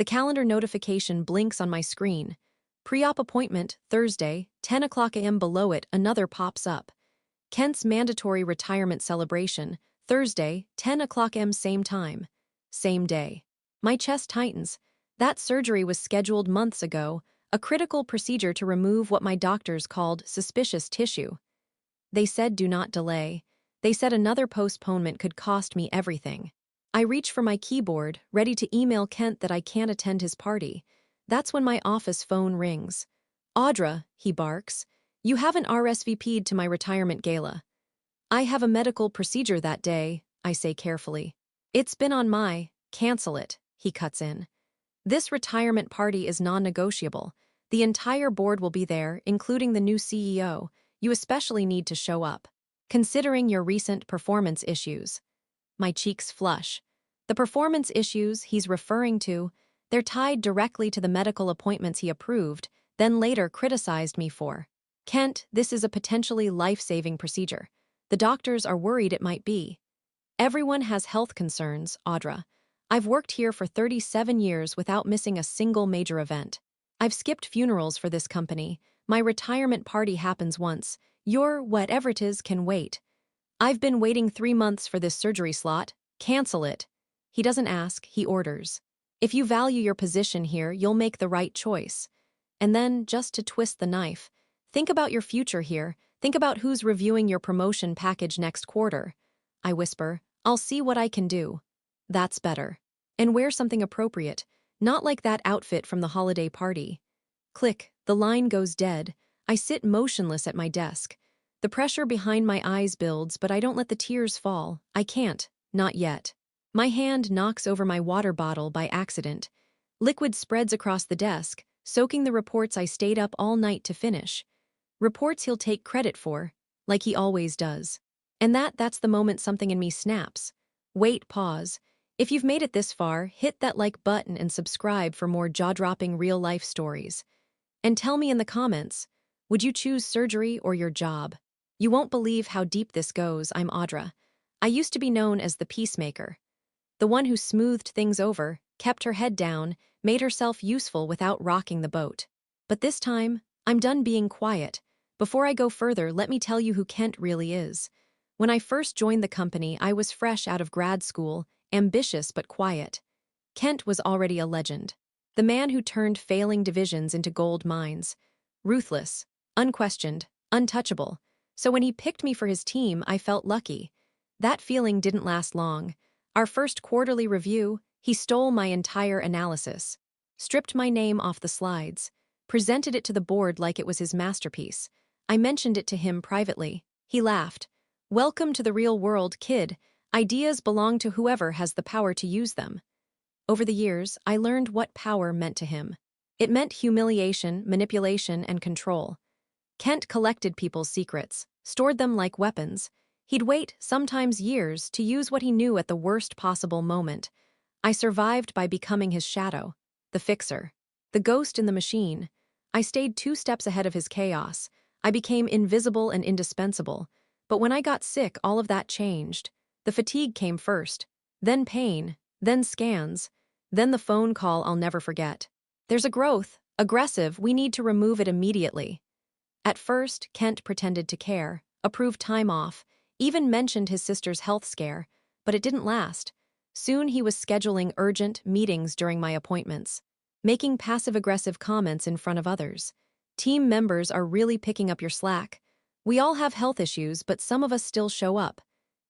The calendar notification blinks on my screen. Pre-op appointment, Thursday, 10 o'clock a.m. Below it, another pops up. Kent's mandatory retirement celebration, Thursday, 10 o'clock a.m. Same time. Same day. My chest tightens. That surgery was scheduled months ago, a critical procedure to remove what my doctors called suspicious tissue. They said do not delay. They said another postponement could cost me everything. I reach for my keyboard, ready to email Kent that I can't attend his party. That's when my office phone rings. "Audra," he barks, "you haven't RSVP'd to my retirement gala." "I have a medical procedure that day," I say carefully. "It's been on my, cancel it," he cuts in. "This retirement party is non-negotiable. The entire board will be there, including the new CEO. You especially need to show up. Considering your recent performance issues." My cheeks flush. The performance issues he's referring to, they're tied directly to the medical appointments he approved, then later criticized me for. "Kent, this is a potentially life-saving procedure. The doctors are worried it might be." "Everyone has health concerns, Audra. I've worked here for 37 years without missing a single major event. I've skipped funerals for this company. My retirement party happens once. Your whatever it is can wait. I've been waiting 3 months for this surgery slot. Cancel it." He doesn't ask, he orders. "If you value your position here, you'll make the right choice." And then, just to twist the knife, "Think about your future here. Think about who's reviewing your promotion package next quarter." I whisper, "I'll see what I can do." "That's better. And wear something appropriate, not like that outfit from the holiday party." Click, the line goes dead. I sit motionless at my desk. The pressure behind my eyes builds, but I don't let the tears fall. I can't, not yet. My hand knocks over my water bottle by accident. Liquid spreads across the desk, soaking the reports I stayed up all night to finish. Reports he'll take credit for, like he always does. And that's the moment something in me snaps. Wait, pause. If you've made it this far, hit that like button and subscribe for more jaw-dropping real-life stories. And tell me in the comments, would you choose surgery or your job? You won't believe how deep this goes. I'm Audra. I used to be known as the peacemaker. The one who smoothed things over, kept her head down, made herself useful without rocking the boat. But this time, I'm done being quiet. Before I go further, let me tell you who Kent really is. When I first joined the company, I was fresh out of grad school, ambitious but quiet. Kent was already a legend. The man who turned failing divisions into gold mines. Ruthless, unquestioned, untouchable. So when he picked me for his team, I felt lucky. That feeling didn't last long. Our first quarterly review, he stole my entire analysis, stripped my name off the slides, presented it to the board like it was his masterpiece. I mentioned it to him privately. He laughed. "Welcome to the real world, kid. Ideas belong to whoever has the power to use them." Over the years, I learned what power meant to him. It meant humiliation, manipulation, and control. Kent collected people's secrets, stored them like weapons. He'd wait, sometimes years, to use what he knew at the worst possible moment. I survived by becoming his shadow, the fixer, the ghost in the machine. I stayed 2 steps ahead of his chaos. I became invisible and indispensable. But when I got sick, all of that changed. The fatigue came first, then pain, then scans, then the phone call I'll never forget. "There's a growth, aggressive, we need to remove it immediately." At first, Kent pretended to care, approved time off, even mentioned his sister's health scare, but it didn't last. Soon he was scheduling urgent meetings during my appointments, making passive-aggressive comments in front of others. "Team members are really picking up your slack. We all have health issues, but some of us still show up."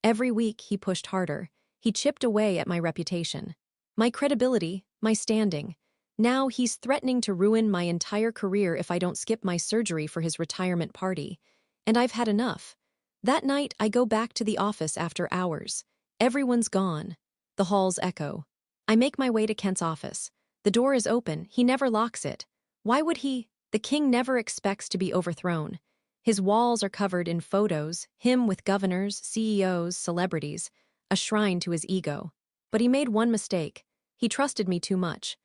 Every week he pushed harder. He chipped away at my reputation, my credibility, my standing. Now he's threatening to ruin my entire career if I don't skip my surgery for his retirement party. And I've had enough. That night, I go back to the office after hours. Everyone's gone. The halls echo. I make my way to Kent's office. The door is open. He never locks it. Why would he? The king never expects to be overthrown. His walls are covered in photos, him with governors, CEOs, celebrities, a shrine to his ego. But he made one mistake. He trusted me too much.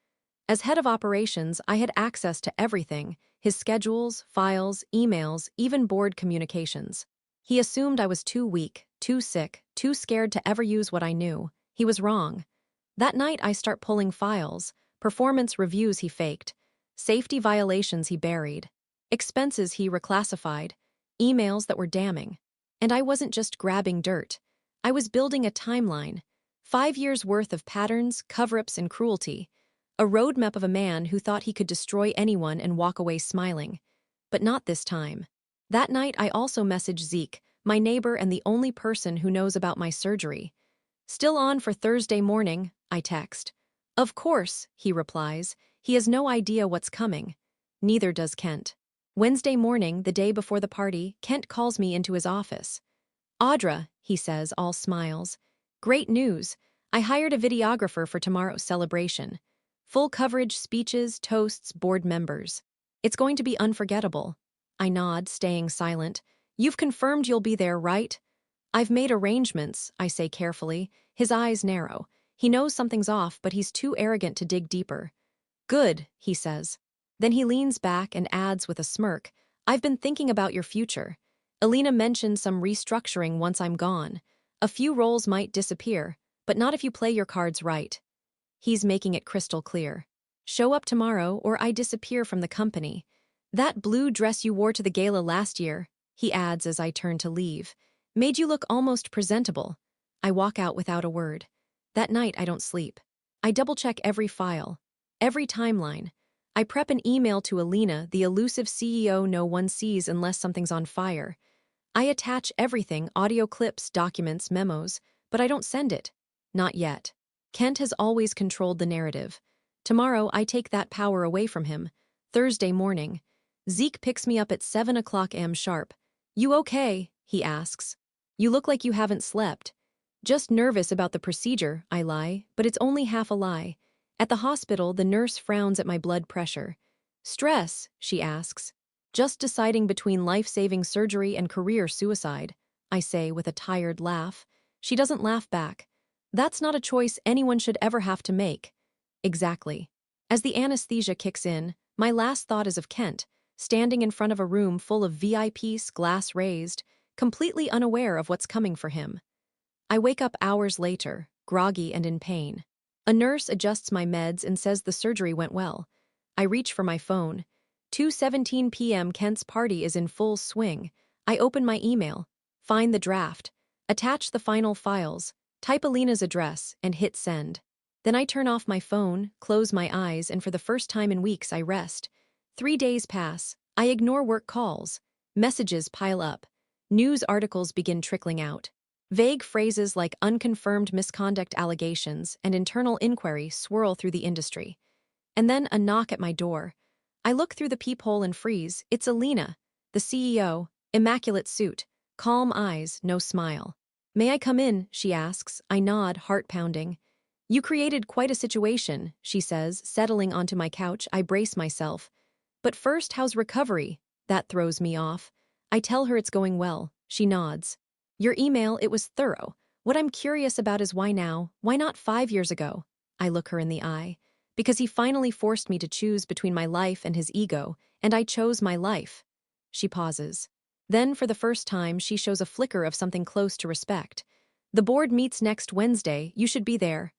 As head of operations, I had access to everything, his schedules, files, emails, even board communications. He assumed I was too weak, too sick, too scared to ever use what I knew. He was wrong. That night I start pulling files, Performance reviews he faked. Safety violations he buried. Expenses he reclassified. Emails that were damning. And I wasn't just grabbing dirt. I was building a timeline. 5 years' worth of patterns, cover-ups, and cruelty. A roadmap of a man who thought he could destroy anyone and walk away smiling. But not this time. That night, I also messaged Zeke, my neighbor and the only person who knows about my surgery. Still on for Thursday morning, I text. Of course, he replies. He has no idea what's coming. Neither does Kent. Wednesday morning, the day before the party, Kent calls me into his office. Audra, he says, all smiles. Great news. I hired a videographer for tomorrow's celebration. Full coverage, speeches, toasts, board members. It's going to be unforgettable. I nod, staying silent. You've confirmed you'll be there, right? I've made arrangements, I say carefully. His eyes narrow. He knows something's off, but he's too arrogant to dig deeper. Good, he says. Then he leans back and adds with a smirk, I've been thinking about your future. Alina mentioned some restructuring once I'm gone. A few roles might disappear, but not if you play your cards right. He's making it crystal clear. Show up tomorrow or I disappear from the company. That blue dress you wore to the gala last year, he adds as I turn to leave, made you look almost presentable. I walk out without a word. That night I don't sleep. I double-check every file, every timeline. I prep an email to Alina, the elusive CEO no one sees unless something's on fire. I attach everything, audio clips, documents, memos, but I don't send it. Not yet. Kent has always controlled the narrative. Tomorrow, I take that power away from him. Thursday morning. Zeke picks me up at 7 o'clock am sharp. You okay? He asks. You look like you haven't slept. Just nervous about the procedure, I lie, but it's only half a lie. At the hospital, the nurse frowns at my blood pressure. Stress, she asks. Just deciding between life-saving surgery and career suicide, I say with a tired laugh. She doesn't laugh back. That's not a choice anyone should ever have to make. Exactly. As the anesthesia kicks in, my last thought is of Kent, standing in front of a room full of VIPs, glass raised, completely unaware of what's coming for him. I wake up hours later, groggy and in pain. A nurse adjusts my meds and says the surgery went well. I reach for my phone. 2:17 p.m. Kent's party is in full swing. I open my email, find the draft, attach the final files, type Alina's address, and hit send. Then I turn off my phone, close my eyes, and for the first time in weeks I rest. 3 days pass. I ignore work calls. Messages pile up. News articles begin trickling out. Vague phrases like unconfirmed misconduct allegations and internal inquiry swirl through the industry. And then a knock at my door. I look through the peephole and freeze. It's Alina, the CEO, immaculate suit, calm eyes, no smile. May I come in? She asks. I nod, heart pounding. You created quite a situation, she says, settling onto my couch. I brace myself. But first, how's recovery? That throws me off. I tell her it's going well. She nods. Your email, it was thorough. What I'm curious about is why now? Why not 5 years ago? I look her in the eye. Because he finally forced me to choose between my life and his ego, and I chose my life. She pauses. Then, for the first time, she shows a flicker of something close to respect. The board meets next Wednesday. You should be there.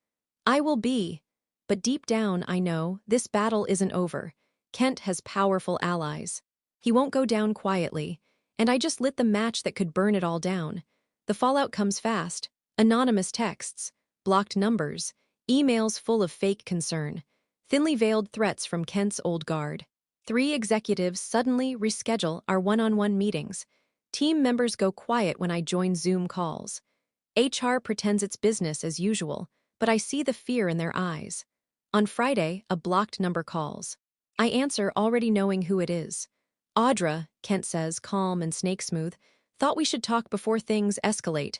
I will be. But deep down, I know, this battle isn't over. Kent has powerful allies. He won't go down quietly, and I just lit the match that could burn it all down. The fallout comes fast. Anonymous texts, blocked numbers, emails full of fake concern, thinly veiled threats from Kent's old guard. 3 executives suddenly reschedule our one-on-one meetings. Team members go quiet when I join Zoom calls. HR pretends it's business as usual, but I see the fear in their eyes. On Friday, a blocked number calls. I answer already knowing who it is. Audra, Kent says, calm and snake-smooth, thought we should talk before things escalate.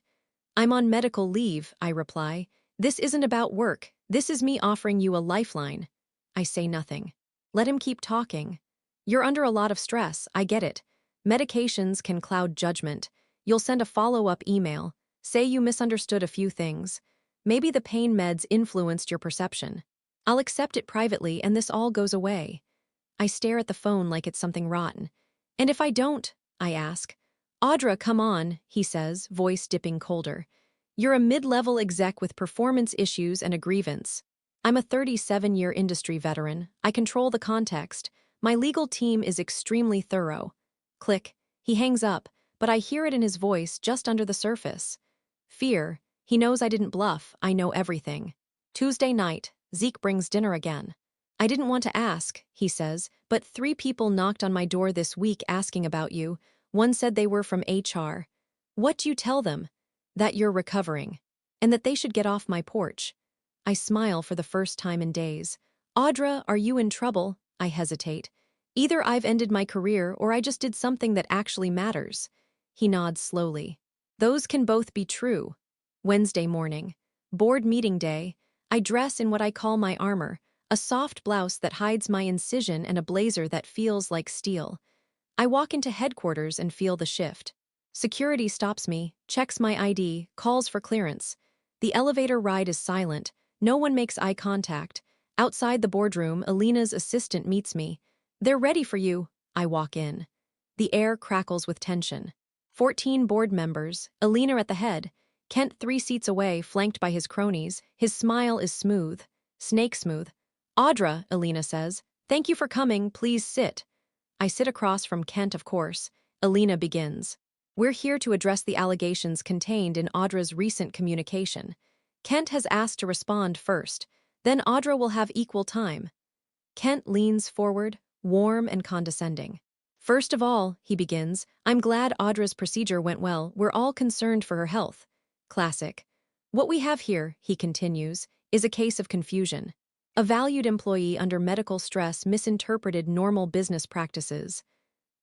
I'm on medical leave, I reply. This isn't about work. This is me offering you a lifeline. I say nothing. Let him keep talking. You're under a lot of stress, I get it. Medications can cloud judgment. You'll send a follow-up email. Say you misunderstood a few things. Maybe the pain meds influenced your perception. I'll accept it privately and this all goes away. I stare at the phone like it's something rotten. And if I don't? I ask. Audra, come on, he says, voice dipping colder. You're a mid-level exec with performance issues and a grievance. I'm a 37-year industry veteran. I control the context. My legal team is extremely thorough. Click. He hangs up, but I hear it in his voice just under the surface. Fear. He knows I didn't bluff. I know everything. Tuesday night, Zeke brings dinner again. I didn't want to ask, he says, but 3 people knocked on my door this week asking about you. One said they were from HR. What do you tell them? That you're recovering. And that they should get off my porch. I smile for the first time in days. Audra, are you in trouble? I hesitate. Either I've ended my career or I just did something that actually matters. He nods slowly. Those can both be true. Wednesday morning. Board meeting day. I dress in what I call my armor, a soft blouse that hides my incision and a blazer that feels like steel. I walk into headquarters and feel the shift. Security stops me, checks my ID, calls for clearance. The elevator ride is silent. No one makes eye contact. Outside the boardroom, Alina's assistant meets me. They're ready for you. I walk in. The air crackles with tension. 14 board members, Alina at the head. Kent 3 seats away, flanked by his cronies. His smile is smooth. Snake smooth. Audra, Alina says, thank you for coming, please sit. I sit across from Kent, of course. Alina begins. We're here to address the allegations contained in Audra's recent communication. Kent has asked to respond first. Then Audra will have equal time. Kent leans forward, warm and condescending. First of all, he begins, I'm glad Audra's procedure went well. We're all concerned for her health. Classic. What we have here, he continues, is a case of confusion. A valued employee under medical stress misinterpreted normal business practices.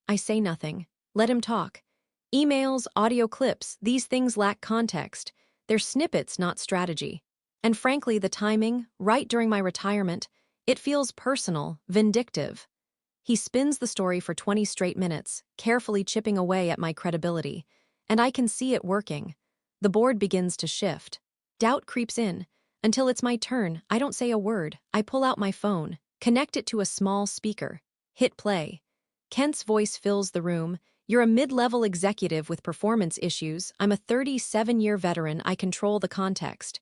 I say nothing. Let him talk. Emails, audio clips, these things lack context. They're snippets, not strategy. And frankly, the timing, right during my retirement, it feels personal, vindictive. He spins the story for 20 straight minutes, carefully chipping away at my credibility. And I can see it working. The board begins to shift. Doubt creeps in. Until it's my turn, I don't say a word. I pull out my phone, connect it to a small speaker. Hit play. Kent's voice fills the room. You're a mid-level executive with performance issues. I'm a 37-year veteran. I control the context.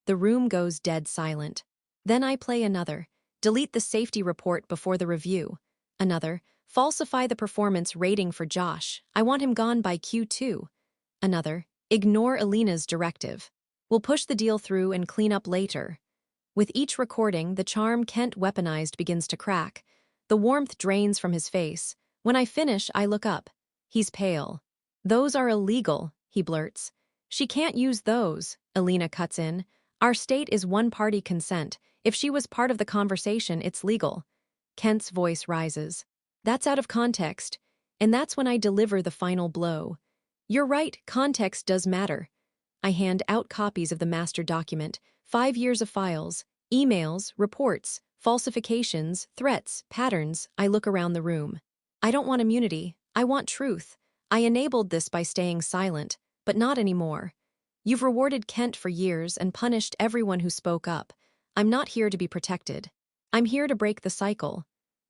The room goes dead silent. Then I play another. Delete the safety report before the review. Another. Falsify the performance rating for Josh. I want him gone by Q2. Another. Ignore Alina's directive. We'll push the deal through and clean up later. With each recording, the charm Kent weaponized begins to crack. The warmth drains from his face. When I finish, I look up. He's pale. Those are illegal, he blurts. She can't use those, Alina cuts in. Our state is one-party consent. If she was part of the conversation, it's legal. Kent's voice rises. That's out of context. And that's when I deliver the final blow. You're right, context does matter. I hand out copies of the master document, 5 years of files, emails, reports, falsifications, threats, patterns. I look around the room. I don't want immunity. I want truth. I enabled this by staying silent, but not anymore. You've rewarded Kent for years and punished everyone who spoke up. I'm not here to be protected. I'm here to break the cycle.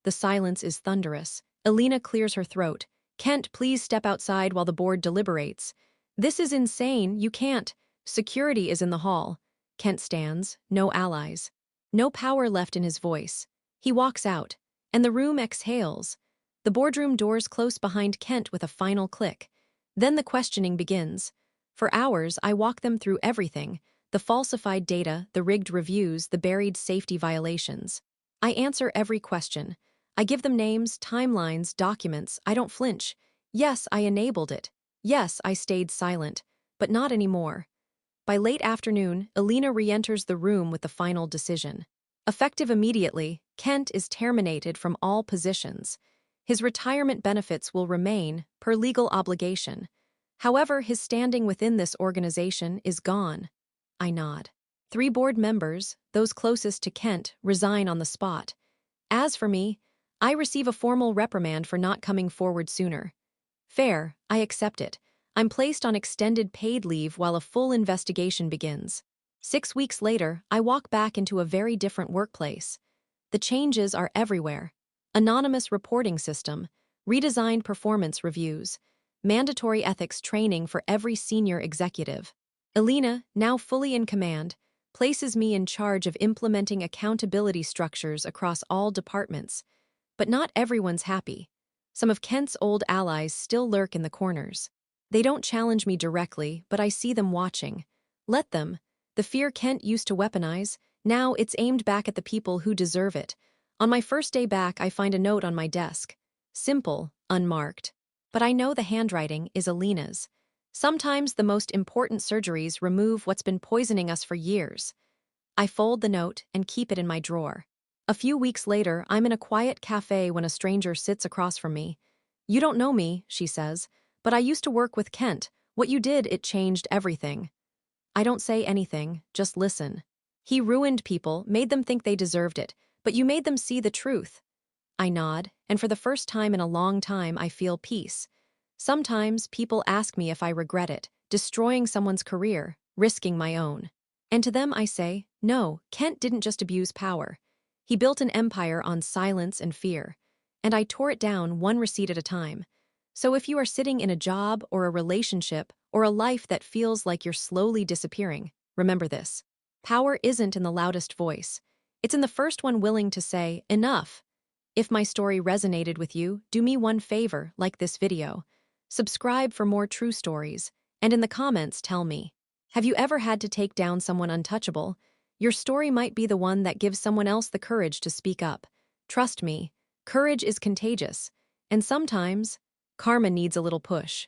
The silence is thunderous. Alina clears her throat. Kent, please step outside while the board deliberates. This is insane. You can't. Security is in the hall. Kent stands. No allies. No power left in his voice. He walks out, and the room exhales. The boardroom doors close behind Kent with a final click. Then the questioning begins. For hours, I walk them through everything, the falsified data, the rigged reviews, the buried safety violations. I answer every question. I give them names, timelines, documents. I don't flinch. Yes, I enabled it. Yes, I stayed silent, but not anymore. By late afternoon, Alina re-enters the room with the final decision. Effective immediately, Kent is terminated from all positions. His retirement benefits will remain, per legal obligation. However, his standing within this organization is gone. I nod. 3 board members, those closest to Kent, resign on the spot. As for me, I receive a formal reprimand for not coming forward sooner. Fair, I accept it. I'm placed on extended paid leave while a full investigation begins. 6 weeks later, I walk back into a very different workplace. The changes are everywhere. Anonymous reporting system, redesigned performance reviews, mandatory ethics training for every senior executive. Alina, now fully in command, places me in charge of implementing accountability structures across all departments. But not everyone's happy. Some of Kent's old allies still lurk in the corners. They don't challenge me directly, but I see them watching. Let them. The fear Kent used to weaponize, now it's aimed back at the people who deserve it. On my first day back, I find a note on my desk. Simple, unmarked. But I know the handwriting is Alina's. Sometimes the most important surgeries remove what's been poisoning us for years. I fold the note and keep it in my drawer. A few weeks later, I'm in a quiet cafe when a stranger sits across from me. "You don't know me," she says, "but I used to work with Kent. What you did, it changed everything." I don't say anything, just listen. "He ruined people, made them think they deserved it, but you made them see the truth." I nod, and for the first time in a long time, I feel peace. Sometimes people ask me if I regret it, destroying someone's career, risking my own. And to them I say, no, Kent didn't just abuse power. He built an empire on silence and fear. And I tore it down one receipt at a time. So if you are sitting in a job or a relationship or a life that feels like you're slowly disappearing, remember this. Power isn't in the loudest voice. It's in the first one willing to say, enough. If my story resonated with you, do me one favor, like this video. Subscribe for more true stories, and in the comments tell me, have you ever had to take down someone untouchable? Your story might be the one that gives someone else the courage to speak up. Trust me, courage is contagious, and sometimes, karma needs a little push.